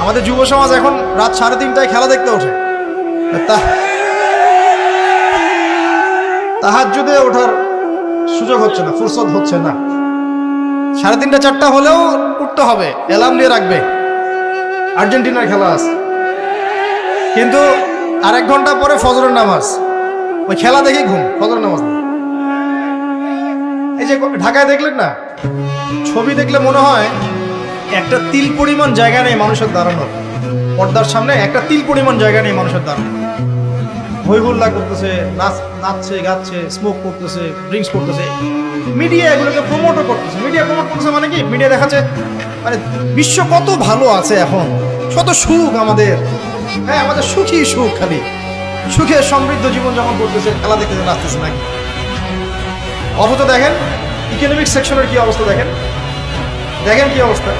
আমাদের যুব সমাজ এখন রাত 3:30টায় খেলা দেখতে ওঠে। তাহাজ্জুদে ওঠার সুযোগ হচ্ছে না, ফুরসত হচ্ছে না। 3:30 4টা হলেও উঠতে হবে, অ্যালার্ম দিয়ে রাখবে, আর্জেন্টিনার খেলা আছে। কিন্তু আর 1 ঘন্টা পরে ফজরের নামাজ, ওই খেলা দেখে ঘুম, ফজরের নামাজ নেই। এই যে ঢাকায় দেখলেন না, ছবি দেখলে মনে হয় একটা তিল পরিমাণ জায়গা নেই মানুষের দাঁড়ানোর, পর্দার সামনে একটা তিল পরিমাণ জায়গা নেই মানুষের দাঁড়ানো। হইহুল্লা করতেছে, নাচছে গাচ্ছে, স্মোক করতেছে, ড্রিঙ্কস করতেছে। মিডিয়া এগুলোকে প্রমোটও করতেছে। মিডিয়া প্রমোট করতেছে মানে কি, মিডিয়া দেখাচ্ছে মানে বিশ্ব কত ভালো আছে এখন, কত সুখ আমাদের, হ্যাঁ আমাদের সুখী সুখ, খালি সুখে সমৃদ্ধ জীবন যাপন করতেছে, খেলা দেখতে নাচতেছে নাকি। অথচ দেখেন ইকোনমিক সেকশনের কি অবস্থা, দেখেন কি অবস্থা।